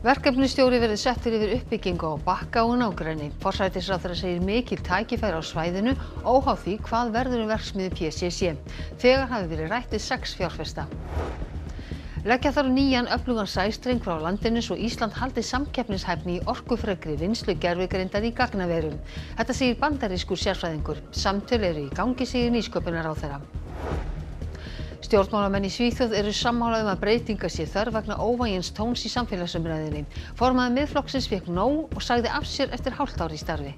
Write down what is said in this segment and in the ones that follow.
Verkefnisstjóri verði settur yfir uppbyggingu á Bakka og nágrenni. Forsætisráðherra segir mikil tækifæri á svæðinu óháð því hvað verður verksmiðju PCC. Þegar hafi verið rætt við 6 fjárfesta. Leggja þarf nýjan öflugan sæstreng frá landinu svo Ísland haldi samkeppnishæfni í orkufrekri vinnslu gervigreindar í gagnaverum. Þetta segir bandarískur sérfræðingur. Samtöl eru í gangi, segir nýsköpunarráðherra. Stjórnmálamenn í Svíþjóð eru sammála að breytinga sé þörf vegna óvægins tóns í samfélagsumræðunni. Formaður Miðflokksins fékk nóg og sagði af sér eftir hálft ár í starfi.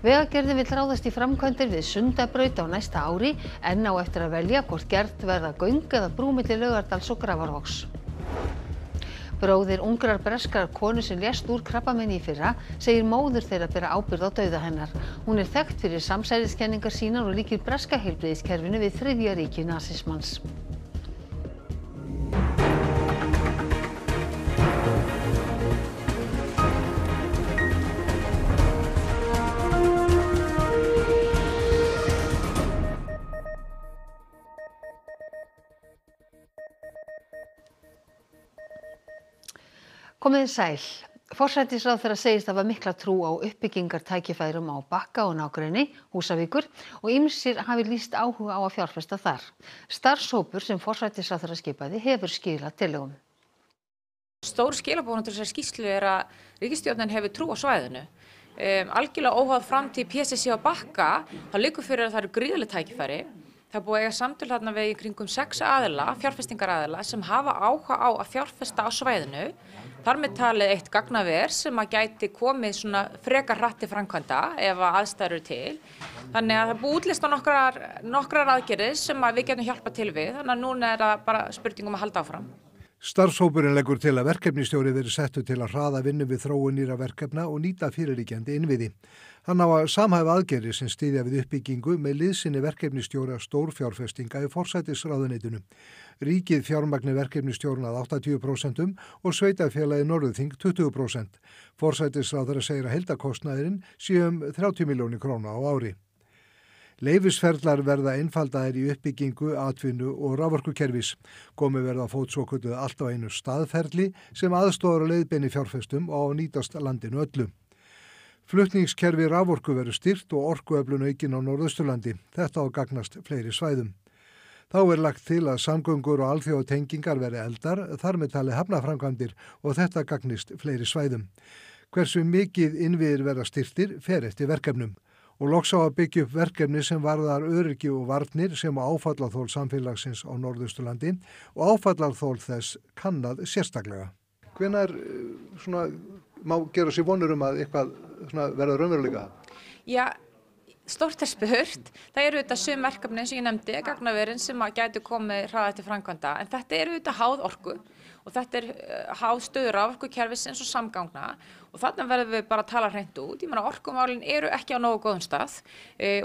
Vegagerðin vill ráðast í framkvæmdir við Sundabraut á næsta ári en á eftir að velja hvort gerð verða göng eða brú milli Laugardals og Grafarvogs. Bróðir ungrar breskrar konu sem lést úr krabbameini í fyrra segir móður þeirra bera ábyrgð á dauða hennar. Hún er þekkt fyrir samsæriskenningar sínar og líkir breska heilbrigðiskerfinu við þriðja ríki nasismans. Komiði sæl. Forsætisráðherra segist hafa mikla trú á uppbyggingartækifærum á Bakka og nágrenni, Húsavíkur, og ýmsir hafi lýst áhuga á að fjárfesta þar. Starfshópur sem forsætisráðherra skipaði hefur skilað tillögum. Stór skilaboðin til þessari skýrslu er að ríkisstjórnin hefur trú á svæðinu. Algjörlega óháð framtíð PCC á Bakka, það liggur fyrir að það eru gríðarleg tækifæri. Það er búið að eiga samtöl þarna við í kringum 6 aðila, fjárfestingaraðila, sem hafa áhuga á að fjárfesta á svæðinu. Þar með talið eitt gagnaver sem að gæti komið svona frekar hratt til framkvæmda ef aðstæður eru til. Þannig að það er búið útlista nokkrar aðgerðir sem að við getum hjálpað til við. Þannig að núna er það bara spurning um að halda áfram. Starfshópurinn leggur til að verkefnisstjóri verði settur til að hraða vinnu við þróun nýrra verkefna og nýta fyrirliggjandi innviði. Hann á að samhæfa aðgerðir sem styðja við uppbyggingu með liðsinni verkefnisstjóra stórfjárfestinga í forsætisráðuneytinu. Ríkið fjármagni verkefnisstjórn að 80% og sveitarfélagið Norðurþing 20%. Forsætisráðherra segir að heildarkostnaðurinn sé 30 milljónir króna á ári. Leyfisferlar verða einfaldaðir í uppbyggingu, atvinnu og raforkukerfis. Komið verða á fót svokölluð allt á einu staðferli sem aðstoðar og leiðbeini fjárfestum og á að nýtast landinu öllu. Flutningskerfi raforku verður styrkt og orkuöflun aukin á Norðausturlandi. Þetta á að gagnast fleiri svæðum. Þá er lagt til að samgöngur og alþjóðatengingar verði eldar, þar með talið hafnarframkvæmdir og þetta gagnist fleiri svæðum. Hversu mikið innviðir verða styrktir fer eftir verkefnum. Og loks á að byggja upp verkefni sem varðar öryggi og varnir sem á áfallaþol samfélagsins á Norðausturlandi og áfallaþol þess kannað sérstaklega. Hvenær má gera sér vonur að eitthvað verða raunveruleika? Já, stórt er spurt. Það eru auðvitað sum verkefni sem ég nefndi, gagnaverin sem að gætu komið hraðar til framkvæmda, en þetta eru auðvitað háð orku og þetta er háð stöðu raforkukerfisins og samgangna og þarna verðum við bara að tala hreint út. Ég meina orkumálin eru ekki á nógu góðum stað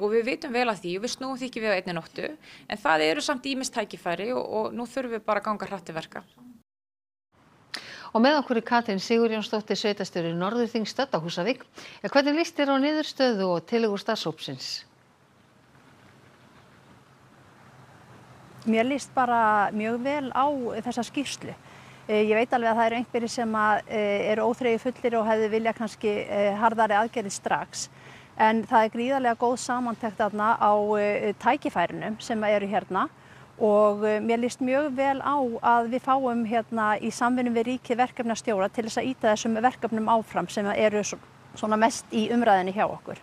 og við vitum vel að því og við snúum því ekki við á einni nóttu, en það eru samt ýmis tækifæri og nú þurfum við bara að ganga hratt til verka. Og með okkur er Katrín Sigurjónsdóttir, sveitarstjóri Norðurþings stödd á Húsavík. Hvernig líst þér á niðurstöðu og tillögur starfshópsins? Mér líst bara mjög vel á þessa skýrslu. Ég veit alveg að það eru einhverjir sem eru óþreyjufullir og hefðu vilja kannski harðari aðgerðir strax. En það er gríðarlega góð samantekt þarna á tækifærunum sem eru hérna. Og mér líst mjög vel á að við fáum hérna í samvinnu við ríkið verkefnastjóra til þess að ýta þessum verkefnum áfram sem eru svona mest í umræðinni hjá okkur.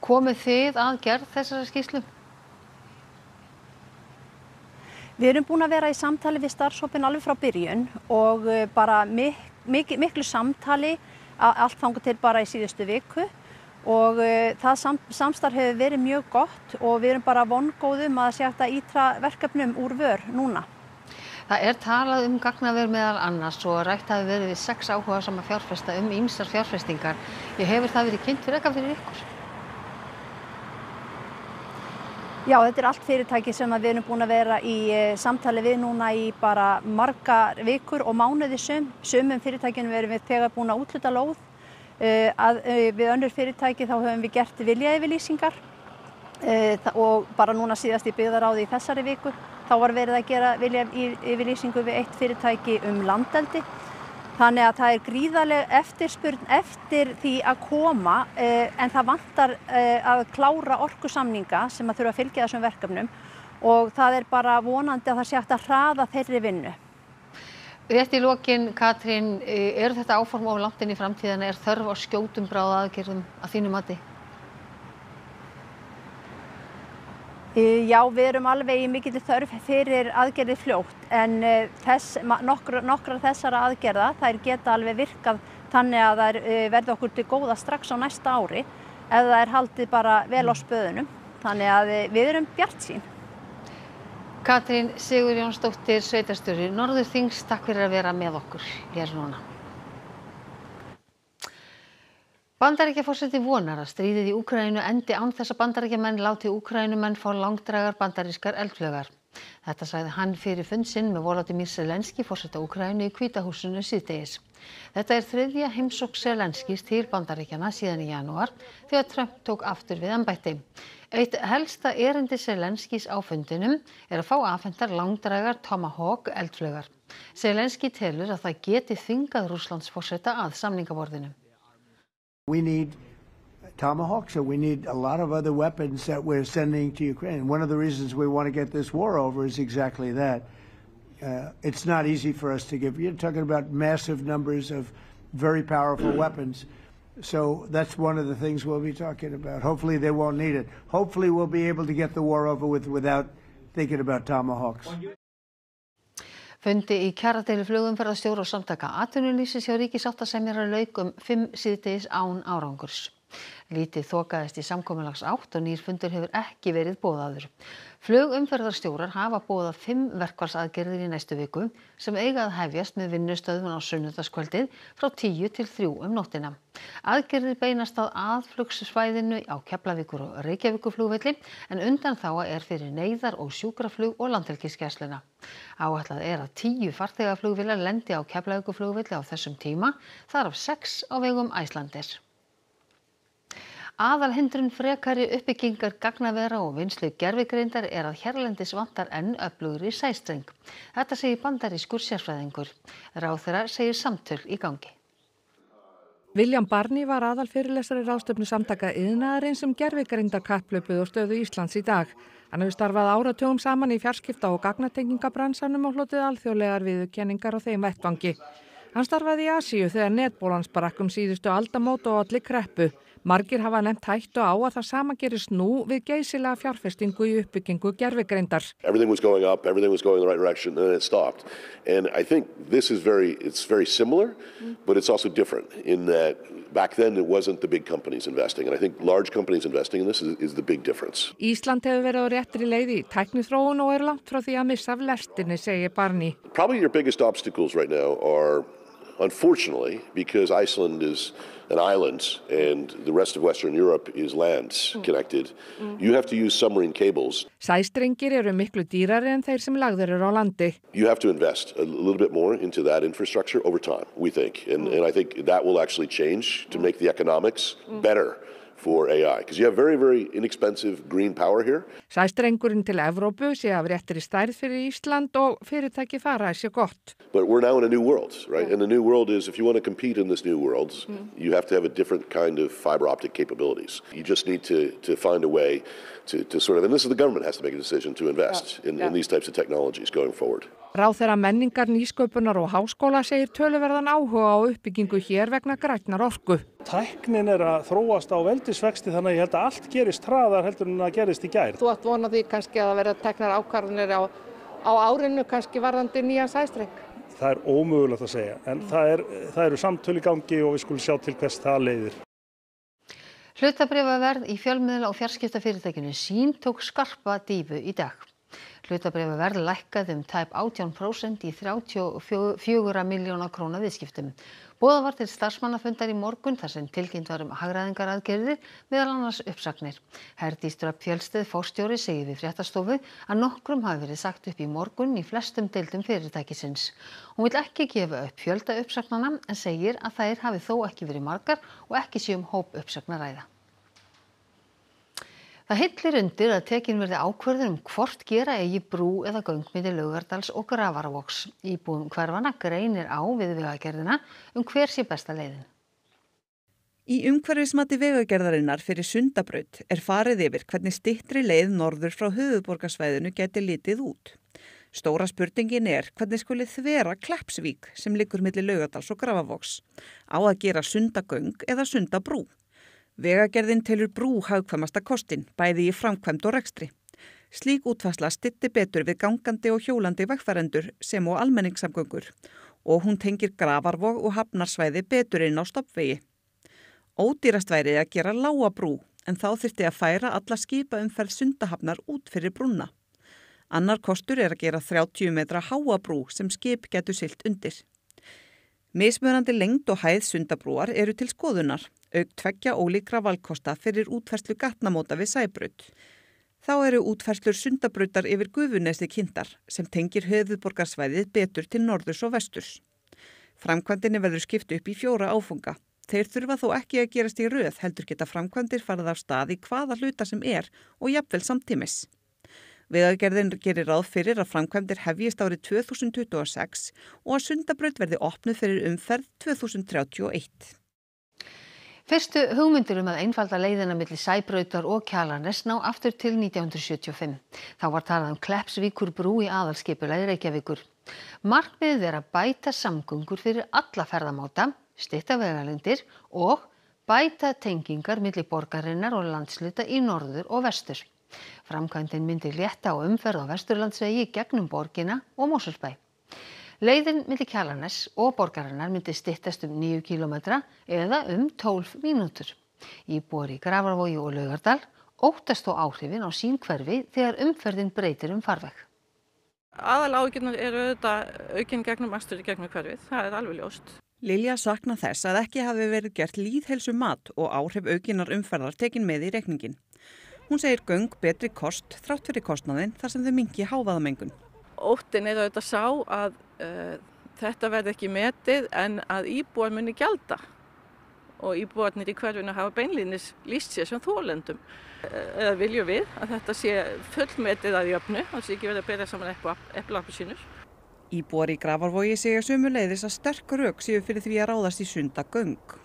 Komið þið að gerð þessara skýrslu? Við erum búin að vera í samtali við starfshópinn alveg frá byrjun og bara miklu samtali allt þangað til bara í síðustu viku. Og það samstarf hefur verið mjög gott og við erum bara vongóðum að það sé hægt að ýta verkefnum úr vör núna. Það er talað gagnaver meðal annars og rætt hafi verið við 6 áhugasama fjárfesta ýmsar fjárfestingar. Hefur það verið kynnt fyrir ykkur? Já, þetta er allt fyrirtæki sem við erum búin að vera í samtali við núna í bara margar vikur og mánuði sumum fyrirtækjum erum við þegar búin að úthluta lóð. Við önnur fyrirtæki þá höfum við gert viljayfirlýsingar og bara núna síðast í byggðaráði í þessari viku þá var verið að gera viljayfirlýsingu við eitt fyrirtæki landeldi Þannig að það gríðarleg eftirspurn eftir því að koma en það vantar að klára orkusamninga sem að þurfa að fylgja þessum verkefnum og það bara vonandi að það sé hægt að hraða þeirri vinnu. Rétt í lokin, Katrín, þetta áform of langt inn í framtíðina, þörf á skjótum bráðaaðgerðum að þínu mati? Já, við erum alveg í mikilli þörf fyrir aðgerðir fljótt en nokkrar þessara aðgerða þær geta alveg virkað þannig að þær verði okkur til góða strax á næsta ári ef það haldið bara vel á spöðunum. Þannig að við erum bjartsýn. Katrín Sigurjónsdóttir, sveitarstjóri Norðurþings, takk fyrir að vera með okkur hér núna. Bandaríkjaforseti vonar að stríðið í Úkraínu endi án þess að Bandaríkjamenn láti Úkraínumenn fá langdrægar bandarískar eldflaugar. Þetta sagði hann fyrir fund sinn með Volodymyr Zelenský, forseta Úkraínu, í Hvíta húsinu síðdegis. Þetta þriðja heimsókn Zelenskís til Bandaríkjanna síðan í janúar þegar Trump tók aftur við embætti. Eitt helsta erindi Zelenskís á fundinum að fá afhentar langdrægar Tomahawk eldflaugar. Zelenský telur að það geti þvingað Rússlandsforseta að samningaborðinu. We need Tomahawks, so we need a lot of other weapons that we're sending to Ukraine. One of the reasons we want to get this war over is exactly that. It's not easy for us to give. You're talking about massive numbers of very powerful weapons. So that's one of the things we'll be talking about. Hopefully they won't need it. Hopefully we'll be able to get the war over with without thinking about Tomahawks. Fundi í kjaradeilu flugumferðarstjóra og samtaka atvinnulífsins hjá ríkissáttasemjara lauk 5 síðdegis án árangurs. Lítið þokaðist í samkomulagsátt og nýr fundur hefur ekki verið boðaður. Flugumferðarstjórar hafa boðað 5 verkfallsaðgerðir í næstu viku sem eiga að hefjast með vinnustöðvun á sunnudagskvöldið frá 10 til 3 nóttina. Aðgerðir beinast að aðflugsvæðinu á Keflavíkur og Reykjavíkurflugvelli en undanþága fyrir neyðar- og sjúkraflug og landhelgisgæsluna. Áætlað að 10 farþegaflugvélar lendi á Keflavíkurflugvelli á þessum tíma, þar af 6 á vegum Icelandair. Aðalhindrun frekari uppbyggingar gagnavera og vinnslu gervigreindar að hérlendis vantar enn öflugri sæstreng. Þetta segir bandarískur sérfræðingur. Ráðherra segir samtöl í gangi. William Barney var aðalfyrirlesari ráðstefnu samtaka iðnaðarins gervigreindarkapphlaupið og stöðu Íslands í dag. Hann hefur starfað áratugum saman í fjarskipta- og gagnatengingabransanum og hlotið alþjóðlegar viðurkenningar á þeim vettvangi. Hann starfaði í Asíu þegar netbólan sprakk síðustu aldamót og olli kreppu. Margir hafa nefnt hættu á að það sama gerist nú við geysilega fjárfestingu í uppbyggingu gervigreindar. Everything was going up, everything was going in the right direction, and then it stopped. And I think this is very similar, but it's also different in that back then it wasn't the big companies investing, and I think large companies investing in this is the big difference. Ísland hefur verið á réttri leið í tækniþróun og langt frá því að missa af lestinni, segir Barney. Probably your biggest obstacles right now are, unfortunately, because Iceland is an island and the rest of Western Europe is land connected, you have to use submarine cables. Sæstrengir eru miklu dýrari en þeir sem lagðir eru á landi. You have to invest a little bit more into that infrastructure over time, we think. And I think that will actually change to make the economics better for AI, because you have very, very inexpensive green power here. Sæstrengurinn til Evrópu sé af réttri stærð fyrir Ísland og fyrirtæki fara sé gott. But we're now in a new world, right? And the new world is, if you want to compete in this new world, you have to have a different kind of fiber optic capabilities. You just need to find a way to sort of, and this is the government has to make a decision to invest in these types of technologies going forward. Ráðherra menningar, nýsköpunar og háskóla segir töluverðan áhuga á uppbyggingu hér vegna grænnar orku. Tæknin að þróast á veldisvexti þannig að ég held að allt gerist hraðar heldur en það gerist í gær. Þú átt von á því kannski að það verða teknar ákvarðanir á árinu kannski varðandi nýjan sæstreng? Það ómögulegt að segja, en það eru samtöl í gangi og við skulum sjá til hvers það leiðir. Hlutabréfaverð í fjölmiðla- og fjarskiptafyrirtækinu Sýn tók skarpa dýfu í dag. Hlutabréfaverð lækkaði tæp 18% í 34 milljóna króna viðskiptum. Boðað var til starfsmannafundar í morgun þar sem tilkynnt var hagræðingaraðgerðir, meðal annars uppsagnir. Herdís Dröfn Fjölsteð, forstjóri, segir við fréttastofu að nokkrum hafi verið sagt upp í morgun í flestum deildum fyrirtækisins. Hún vill ekki gefa upp fjölda uppsagnana en segir að þær hafi þó ekki verið margar og ekki sé hóp uppsagna ræða. Það hillir undir að tekin verði ákvörðun hvort gera eigi brú eða göng milli Laugardals og Grafarvogs. Íbúum hverfanna greinir á við vegagerðina hver sé besta leiðin. Í umhverfismati vegagerðarinnar fyrir Sundabraut farið yfir hvernig styttri leið norður frá höfuðborgarsvæðinu geti litið út. Stóra spurningin hvernig skuli þvera Kleppsvík sem liggur milli Laugardals og Grafarvogs. Á að gera Sundagöng eða Sundabrú. Vegagerðin telur brú hagkvæmasta kostin, bæði í framkvæmd og rekstri. Slík útfærsla stytti betur við gangandi og hjólandi vegfarendur sem og almenningssamgöngur og hún tengir Grafarvog og Hafnarsvæði betur inn á stofnvegi. Ódýrast væri að gera lága brú en þá þyrfti að færa alla skipaumferð Sundahafnar út fyrir brúna. Annar kostur að gera 30 metra háa brú sem skip getur siglt undir. Mismunandi lengd og hæð Sundabrúar eru til skoðunar, auk tveggja ólíkra valkosta fyrir útfærslu gatnamóta við Sæbraut. Þá eru útfærslur Sundabrautar yfir Gufunesi kynntar sem tengir höfuðborgarsvæðið betur til norðurs og vesturs. Framkvæmdinni verður skipt upp í 4 áfanga. Þeir þurfa þó ekki að gerast í röð, heldur geta framkvæmdir farið af stað í hvaða hluta sem og jafnvel samtímis. Vegagerðin gerir ráð fyrir að framkvæmdir hefjist árið 2026 og að Sundabraut verði opnuð fyrir umferð 2031. Fyrstu hugmyndir að einfalda leiðina milli Sæbrautar og Kjalarness ná aftur til 1975. Þá var talað Kleppsvíkurbrú í aðalskipulagi Reykjavíkur. Markmiðið að bæta samgöngur fyrir alla ferðamáta, stytta vegalengdir og bæta tengingar milli borgarinnar og landshluta í norður og vestur. Framkvæmdin myndi létta á umferð á Vesturlandsvegi gegnum borgina og Mosfellsbæ. Leiðin milli Kjalarness og borgarinnar myndi styttast 9 kílómetra eða 12 mínútur. Íbúar í Grafarvogi og Laugardal óttast þó áhrifin á sín hverfi þegar umferðin breytir farveg. Aðaláhyggjurnar eru auðvitað aukin gegnum akstur í gegnum hverfið, það alveg ljóst. Lilja saknar þess að ekki hafi verið gert lýðheilsumat og áhrif aukinnar umferðar tekin með í reikningin. Hún segir göng betri kost þrátt fyrir kostnaðinn þar sem þau minnki hávaðamengun. Óttinn auðvitað sá að þetta verði ekki metið en að íbúar muni gjalda og íbúarnir í hverfinu hafa beinlínis lýst sér sem þolendum. Eða viljum við að þetta sé fullmetið að jöfnu, það sé ekki verið að bera saman epli og appelsínur. Íbúar í Grafarvogi segja sömuleiðis að sterk rök séu fyrir því að ráðast í Sundagöng.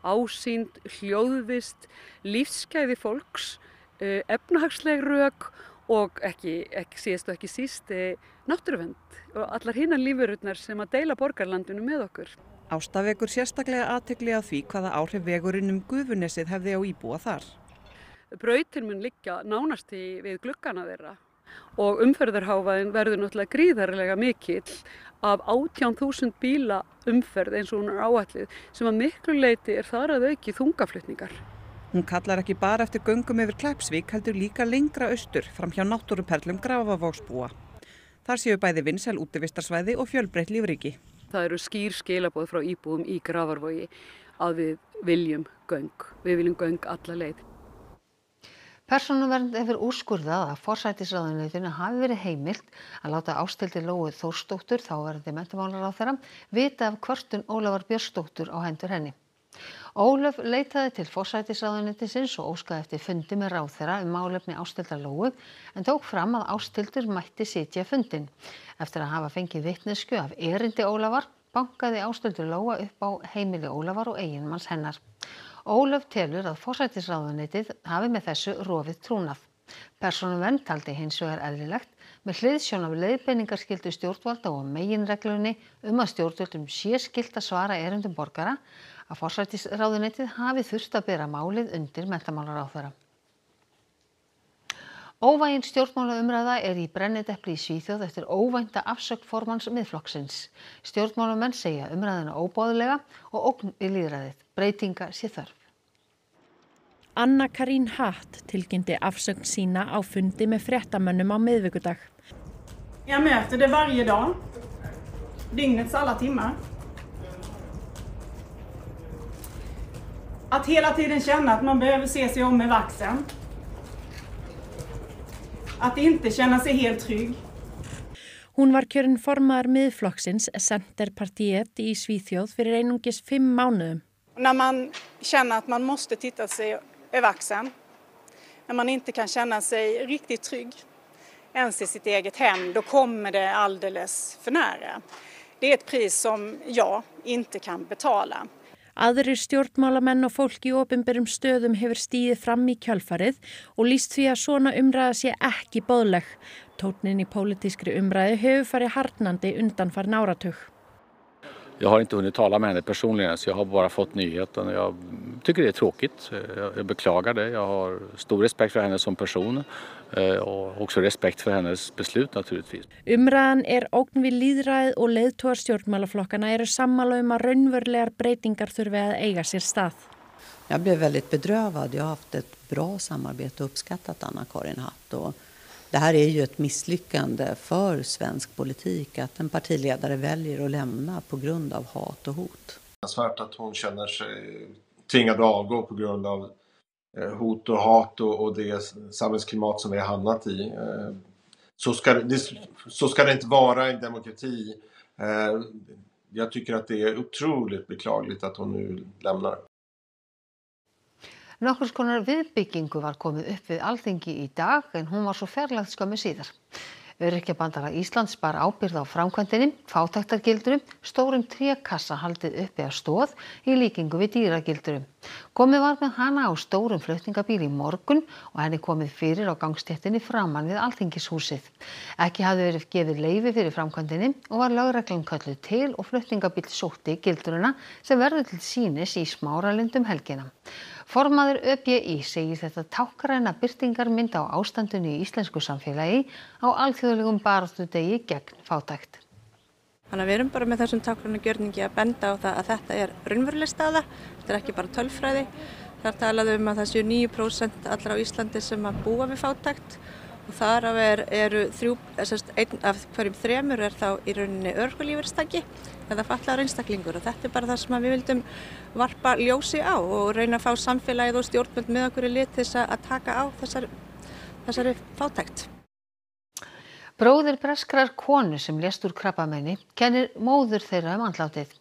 Ásýnd, hljóðvist, lífsgæði fólks, efnahagsleg rök og ekki síst náttúruvernd og allar hinar lífverurnar sem að deila borgarlandinu með okkur. Ásta vekur sérstaklega athygli á því hvaða áhrif vegurinn Gufunesið hefði á íbúa þar. Brautin mun liggja nánast við gluggana þeirra og umferðarhávaðin verður náttúrulega gríðarlega mikill af 18.000 bíla umferð eins og hún áætluð sem að miklu leyti þar að auki þungaflutningar. Hún kallar ekki bara eftir göngum yfir Kleppsvík heldur líka lengra austur fram hjá náttúruperlum Grafarvogsbúa. Þar séu bæði vinsæl útivistarsvæði og fjölbreytt lífríki. Það eru skýr skilaboð frá íbúum í Grafarvogi að við viljum göng. Við viljum göng alla leið. Persónuvernd hefur úrskurðað að forsætisráðuneytinu hafi verið heimilt að láta Ásthildi Lóu Þórsdóttur, þáverandi menntamálaráðherra, vita af kvörtun Ólafar Björnsdóttur á hendur henni. Ólöf leitaði til forsætisráðuneytisins og óskaði eftir fundi með ráðherra málefni Ásthildar Lóu en tók fram að Ásthildur mætti sitja fundinn. Eftir að hafa fengið vitneskju af erindi Ólafar bankaði Ásthildur Lóa upp á heimili Ólafar og eiginmanns hennar. Ólöf telur að forsætisráðuneytið hafi með þessu rofið trúnað. Persónuvernd taldi hins vegar eðlilegt með hliðsjón af leiðbeiningarskyldu stjórnvalda og meginreglunni að stjórnvöldum sé skylt að svara erindum borgara að forsætisráðuneytið hafi þurft að bera málið undir menntamálaráðherra. Óvægin stjórnmálaumræða í brennidepli í Svíþjóð eftir óvænta afsögn formanns Miðflokksins. Stjórnmálamenn segja umræðuna óboðlega og ógn við lýðræðið. Breytinga sé þörf. Anna Karin Hatt tilkynnti afsögn sína á fundi med fréttamönnum á miðvikudag. Jag möter det varje dag, dygnets alla timmar. Att hela tiden känna att man behöver se sig om med vaxen. Att inte känna sig helt trygg. Hún var kjörin formaður Miðflokksins Centerpartiet í Svíþjóð fyrir einungis 5 mánuðum. När man känner att man måste titta sig över axeln. när man inte kan känna sig riktigt trygg ens i sitt eget hem, då kommer det alldeles för nära. Det är ett pris som jag inte kan betala. Aðrir stjórnmálamenn og fólk í opinberum stöðum hefur stigið fram í kjölfarið og lýst því að svona umræða sé ekki boðleg. Tónninn í pólitískri umræðu hefur farið harðnandi undanfarinn áratug. Jag har inte hunnit tala med henne personligen, så jag har bara fått nyheten. Jag tycker det är tråkigt. Jag beklagar det. Jag har stor respekt för henne som person och också respekt för hennes beslut naturligtvis. Umræðan ógn við lýðræðið og leiðtogar stjórnmálaflokkana eru sammála að raunverulegar breytingar þurfi að eiga sér stað. Jag blev väldigt bedrövad. Jag har haft ett bra samarbete och uppskattat Anna-Karin Hatt. Och det här är ju ett misslyckande för svensk politik att en partiledare väljer att lämna på grund av hat och hot. Det är svårt att hon känner sig tvingad att avgå på grund av hot och hat och det samhällsklimat som vi har hamnat i. Så ska det inte vara i en demokrati. Jag tycker att det är otroligt beklagligt att hon nu lämnar. Nokkurs konar viðbyggingu var komið upp við Alþingi í dag en hún var svo fjarlægð skömmu síðar. Öryrkjabandalag Íslands bar ábyrgð á framkvæmdinni, fátæktargildrum, stórum trékassa haldið uppi að stóð í líkingu við dýragildrum. Komið var með hana á stórum flutningabíl í morgun og henni komið fyrir á gangstéttinni framan við Alþingishúsið. Ekki hafði verið gefið leyfi fyrir framkvæmdinni og var lögreglan kölluð til og flutningabíll sótti gildruna sem verður til sýnis í Smáralind helgina. Formaður ÖBÍ segir þetta táknræna birtingarmynd á ástandinu í íslensku samfélagi á alþjóðlegum baráttudegi gegn fátækt. Þannig að við erum bara með þessum táknræna gjörningi að benda á það að þetta er raunveruleg staða, þetta er ekki bara tölfræði. Þar talaðu að það séu 9% allra á Íslandi sem að búa við fátækt og þar af eru 1 af hverjum 3 þá í rauninni örorkulífeyristaki eða fatlaður einstaklingur og þetta er bara það sem við vildum varpa ljósi á og reyna að fá samfélagið og stjórnvöld með okkur í lið til þess að taka á þessari fátækt. Bróðir breskrar konu sem lést úr krabbameini kennir móður þeirra andlátið.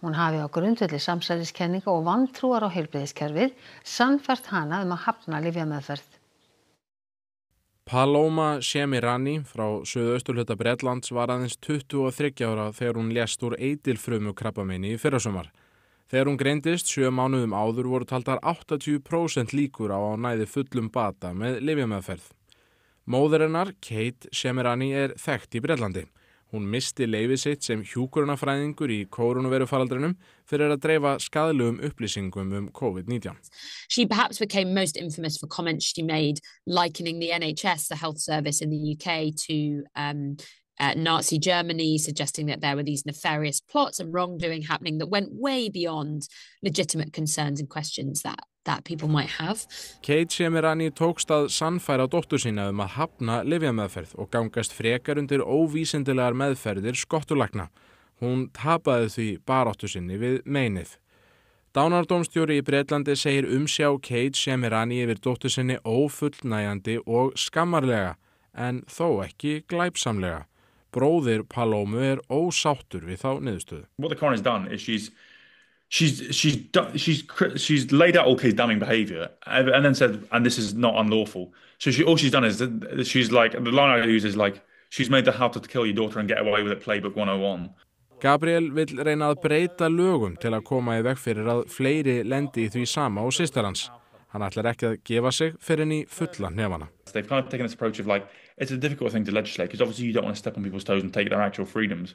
Hún hafi á grundvelli samsæriskenninga og vantrúar á heilbrigðiskerfið sannfært hana að hafna lyfjameðferð. Paloma Shemirani frá suðausturhluta Bretlands var aðeins 23 ára þegar hún lést úr eitilfrumu krabbameini í fyrrasumar. Þegar hún greindist 7 mánuðum áður voru taldar 80% líkur á að næði fullum bata með lyfjameðferð. Móðir hennar, Kate Shemirani, þekkt í Bretlandi. Hún misti leyfi sitt sem hjúkrunarfræðingur í kórónuveirufaraldrinum fyrir að dreifa skaðlegum upplýsingum COVID-19. She perhaps became most infamous for comments she made likening the NHS, the health service in the UK, to Nazi Germany, suggesting that there were these nefarious plots and wrongdoing happening that went way beyond legitimate concerns and questions that people might have. Kate Shemirani tókst að sannfæra dóttur sína að hafna lyfjameðferð og gangast frekar undir óvísindilegar meðferðir skottulækna. Hún tapaði því baráttu sinni við meinið. Dánardómstjóri í Bretlandi segir umsjá Kate Shemirani yfir dóttur sinni ófullnægjandi og skammarlega, en þó ekki glæpsamlega. Bróðir Palomu ósáttur við þá niðurstöðu. What the coroner's done is she's laid out all Kate's damning behaviour and then said, and this is not unlawful. So all she's done is she's like, the line I use is like, she's made the how to kill your daughter and get away with it playbook 101. Gabriel vill reyna að breyta lögum til að koma í veg fyrir að fleiri lendi í því sama og systir hans. Hann ætlar ekki að gefa sig fyrir í fulla hnefana. They've kind of taken this approach of like, it's a difficult thing to legislate because obviously you don't want to step on people's toes and take their actual freedoms.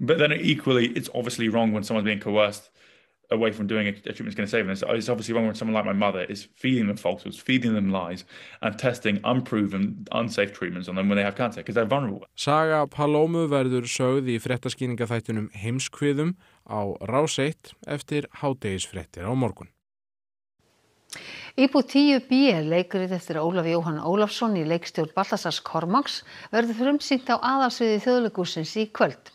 But then equally, it's obviously wrong when someone's being coerced away from doing a treatment that's going to save them. It's obviously wrong when someone like my mother is feeding them falsehoods, feeding them lies, and testing unproven, unsafe treatments on them when they have cancer, because they're vulnerable. Saga Palomu verður sögð í fréttaskýringaþættinum Heimskviðum á Rás 1 eftir hádegisfréttir á morgun. Íbúð 10B leikrit eftir Ólaf Jóhann Ólafsson í leikstjórn Baltasars Kormáks verður frumsýnt á aðalsviði Þjóðleikhússins í kvöld.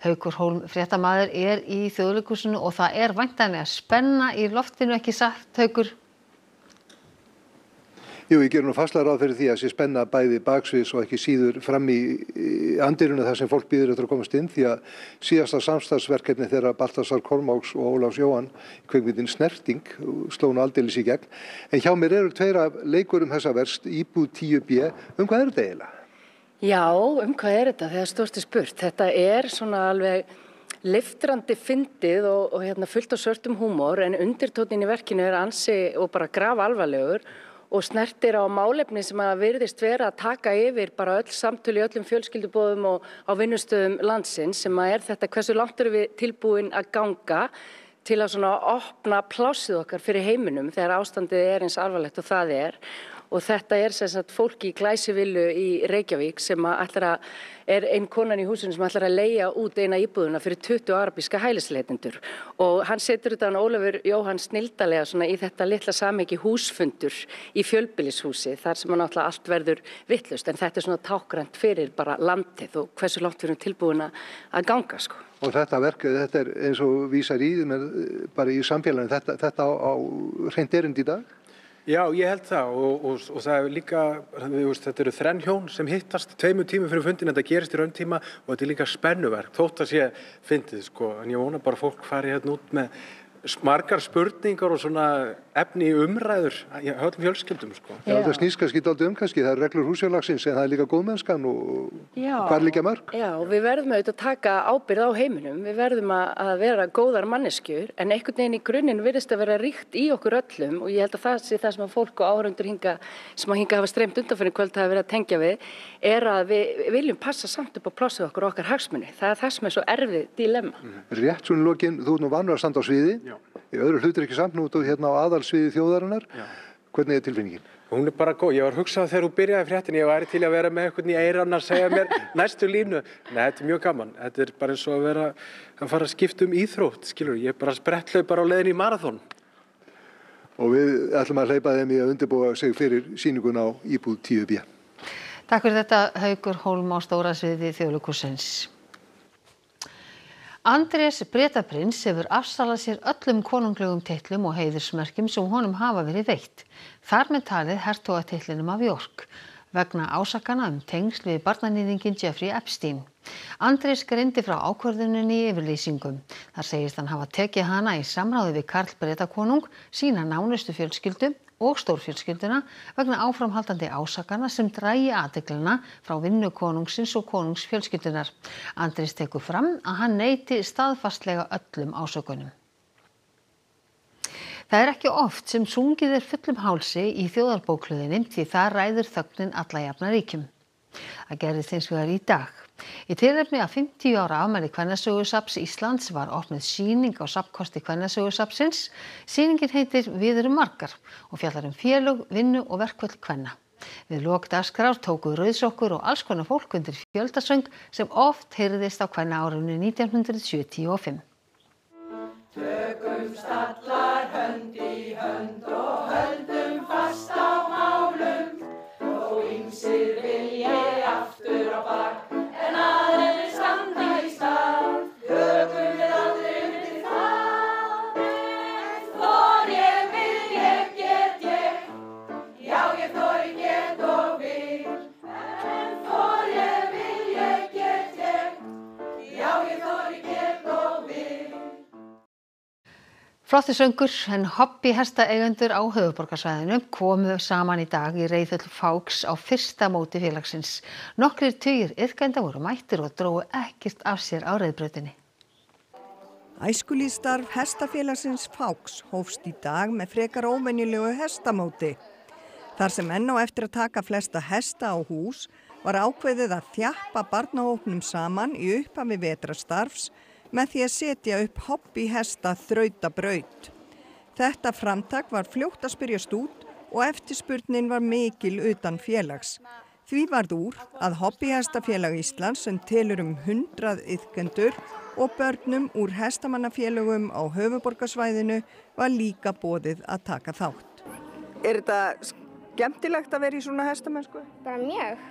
Haukur Hólm fréttamaður í Þjóðleikhúsinu og það væntanlega spenna í loftinu, ekki satt, Haukur? Jú, ég ger nú fastlega ráð fyrir því að sé spenna bæði baksviðs og ekki síður fram í andirinu þar sem fólk býður eftir að komast inn því að síðasta samstarfsverkefni þeirra Baltasar Kormáks og Ólafs Jóhann kvikmyndin Snerting sló nú aldeilis í gegn. En hjá mér eru tveir af leikurum þessa verst, Íbúð 10B. Hvað er þetta eiginlega? Já, hvað er þetta? Þegar stóðst spurt. Þetta er svona alveg leiftrandi fyndið og fullt af svörtum húmor en undirtónninn í verkinu er ansi og bara grafalvarlegur og snertir á málefni sem að virðist vera að taka yfir bara öll samtöl í öllum fjölskyldubóðum og á vinnustöðum landsins sem að er þetta hversu langt erum við tilbúin að ganga til að svona opna plássið okkar fyrir heiminum þegar ástandið er eins alvarlegt og það er. Og þetta er sem sagt fólki í glæsivillu í Reykjavík sem er ein konan í húsinu sem ætlar að leigja út eina íbúðuna fyrir 20 arabíska hælisleitendur. Og hann setur þetta Ólafur Jóhann snildalega svona í þetta litla samhengi húsfundur í fjölbýlishúsi þar sem náttúrulega allt verður vitlaust. En þetta er svona tákrænt fyrir bara landið og hversu langt við erum tilbúin að ganga sko. Og þetta verk, þetta er eins og vísar í, bara í samfélaginu, þetta á hreint erindi í dag? Já, ég held það og það er líka, þetta eru þrenn hjón sem hittast 2 tímum fyrir fundin, þetta gerist í rauntíma og þetta er líka spennuverk, þótt að sé fyndið sko, en ég vona bara fólk fari hérna út með margar spurningar og svona efni í umræður í öllum fjölskyldum sko. Já, það snýst kannski dálítið kannski, það er reglur húsfélagsins en það er líka góðmennskan og hvar liggja mörk? Já, við verðum auðvitað að taka ábyrgð á heiminum, við verðum að vera góðar manneskjur en einhvern veginn í grunninn virðist að vera ríkt í okkur öllum og ég held að það sé það sem að fólk og áhorfendur sem að hinga hafa streymt undanfarið kvöld hafa verið að tengja við er að við viljum passa samt upp á plássið okkur og okkar hagsmuni. Það er það sem er svo erfið dilemma. Rétt svona lokin, þú ert nú vanur að standa á sviði. Í öðru hlutir ekki samt nú hérna á aðalsviði þjóðarinnar. Hvernig er tilfinningin? Hún er bara góð. Ég var hugsað þegar þú byrjaði fréttin, ég væri til að vera með einhvern í eirann að segja mér næstu línu. Nei, þetta er mjög gaman. Þetta er bara eins og að fara að skipta íþrótt, skilur. Ég er bara spretthlaupar á leiðinni í maraþon. Og við ætlum að hleypa þeim í að undirbúa sig fyrir sýningun á Íbúð 10B. Takk fyrir þetta, Haukur Hólm á stóra sviði Þjóðleikhússins. Andrés Bretaprins hefur afsalað sér öllum konunglegum titlum og heiðursmerkjum sem honum hafa verið veitt. Þar með talið hertogatitlinum af York vegna ásakana tengsl við barnaníðinginn Jeffrey Epstein. Andrés greindi frá ákvörðuninni í yfirlýsingum. Þar segist hann hafa tekið hana í samráði við Karl Bretakonung, sína nánustu fjölskyldu og stórfjölskylduna vegna áframhaldandi ásakana sem dragi athyglina frá vinnu konungsins og konungsfjölskyldunar. Andrés tekur fram að hann neiti staðfastlega öllum ásökunum. Það er ekki oft sem sungið er fullum hálsi í þjóðarbókhlöðinni því það ræður þögnin alla jafna ríkjum. Það gerðist hins vegar í dag. Í tilefni af 50 ára afmæli Kvennasögusafns Íslands var opnuð sýning á safnkosti Kvennasögusafnsins. Sýningin heitir Við erum margar og fjallar félög, vinnu og verkföll kvenna. Við lok dagskrár tóku rauðsokkur og alls konar fólk undir fjöldasöng sem oft heyrðist á kvennaárinu 1975. Tökumst allar hönd í hönd og höldum fast á málum og ýmsir vilji aftur á bak en aðrir standa í stað. Tökum við aldrei undir það. Þor ég, vil ég, get ég, já ég þori, get og vil. En þor ég, vil ég, get ég, já ég þori, get og vil. Flottur söngur en hobbyhestaeigendur á höfuðborgarsvæðinu komu saman í dag í Reiðhöll Fáks á fyrsta móti félagsins. Nokkrir tugir iðkenda voru mættir og drógu ekkert af sér á reiðbrautinni. Æskulýðsstarf hestafélagsins Fáks hófst í dag með frekar óvenjulegu hestamóti. Þar sem enn á eftir að taka flesta hesta á hús var ákveðið að þjappa barnahópnum saman í upphafi vetrarstarfs með því að setja upp hobbyhesta þrautabraut. Þetta framtak var fljótt að spyrjast út og eftirspurnin var mikil utan félags. Því varð úr að Hobbyhestafélag Íslands sem telur 100 iðkendur og börnum úr hestamannafélögum á höfuðborgarsvæðinu var líka boðið að taka þátt. Er þetta skemmtilegt að vera í svona hestamennsku? Bara mjög.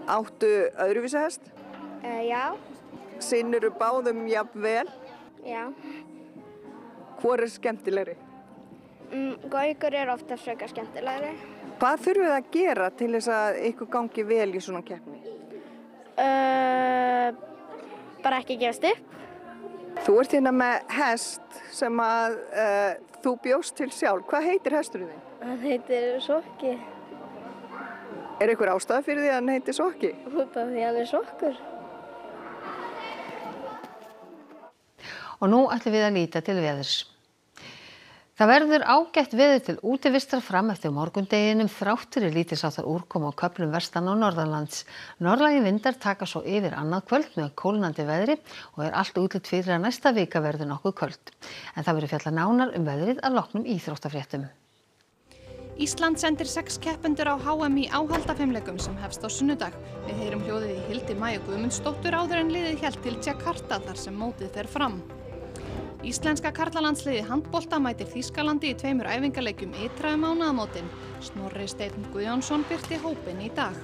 Áttu öðruvísi hest? Já. Sinnurðu báðum jafn vel? Já. Hvor er skemmtilegri? Gaukur er ofta frekar skemmtilegri. Hvað þurfið þið að gera til þess að ykkur gangi vel í svona keppni? Bara ekki gefast upp. Þú ert hérna með hest sem að þú bjóst til sjálf. Hvað heitir hesturinn þinn? Hann heitir Sokki. Er einhver ástæða fyrir því að hann heitir Sokki? Út af því hann er sokkur. Og nú ætlum við að líta til veðurs. Það verður ágætt veður til útivistar fram eftir morgundeginum þrátt fyrir lítilsháttar úrkomu á köflum vestan og norðanlands. Norðlægir vindar taka svo yfir annað kvöld með kólnandi veðri og allt útlit fyrir að næsta vika verður nokkuð köld. En það verður fjallað nánar veðrið að loknum íþróttafréttum. Ísland sendir 6 keppendur á HM í áhaldafimleikum sem hefst á sunnudag. Við heyrum hljóðið í Hildi Maju Guðmundsdóttur áður en liðið hélt til Jakarta þar sem mótið fer fram. Íslenska karlalandsliðið handbolta mætir Þýskalandi í 2 æfingaleikjum ytra mánaðamótin. Snorri Steinn Guðjónsson birti hópinn í dag.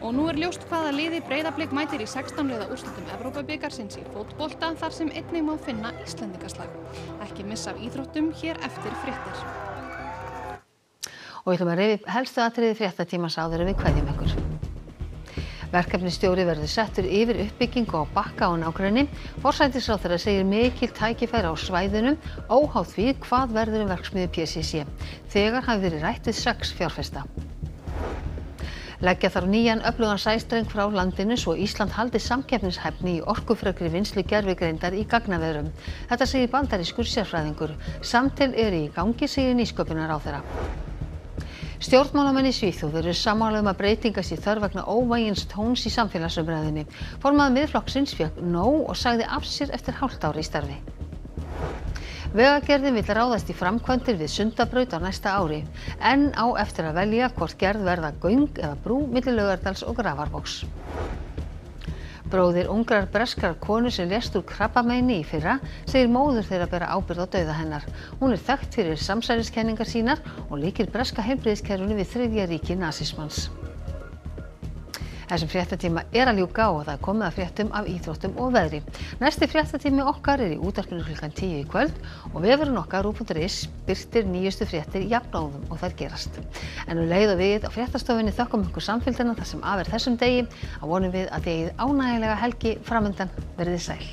Og nú ljóst hvaða liði Breiðablik mætir í 16 liða úrslitum Evrópubikarsins í fótbolta þar sem einnig má finna Íslendingaslag. Ekki missa af íþróttum hér eftir fréttir. Og við ætlum að rifja upp helstu atriði fréttatímans áður en við kveðjum ykkur. Verkefnisstjóri verður settur yfir uppbyggingu á Bakka og nágrenni. Forsætisráðherra segir mikil tækifæri á svæðinu óháð því hvað verður verksmiðju PCC. Þegar hafi verið rætt við 6 fjárfesta. Leggja þarf nýjan öflugan sæstreng frá landinu svo Ísland haldi samkeppnishæfni í orkufrekri vinnslu gervigreindar í gagnaverum. Þetta segir bandarískur sérfræðingur. Samtöl eru í gangi, segir nýsköpunarráðherra. Stjórnmálamenn í Svíþjóð eru sammála að breytinga sé þörf vegna óvægins tóns í samfélagsumræðunni. Formaður Miðflokksins fékk nóg og sagði af sér eftir hálft ár í starfi. Vegagerðin vill ráðast í framkvæmdir við Sundabraut á næsta ári. En á eftir að velja hvort gerð verða göng eða brú milli Laugardals og Grafarvogs. Bróðir ungrar breskrar konu sem lést úr krabbameini í fyrra segir móður þeirra bera ábyrgð á dauða hennar. Hún þekkt fyrir samsæriskenningar sínar og líkir breska heilbrigðiskerfinu við þriðja ríki nasismans. Þessum fréttatíma að ljúka og það er komið að fréttum af íþróttum og veðri. Næsti fréttatími okkar í útvarpinu klukkan 10 í kvöld og vefurinn okkar ruv.is birtir nýjustu fréttir jafnóðum og þær gerast. En leið og við á fréttastofunni þökkum ykkur samfylgdina þar sem af þessum degi. Vonum við að þið eigið ánægjulega helgi framundan. Verið sæl.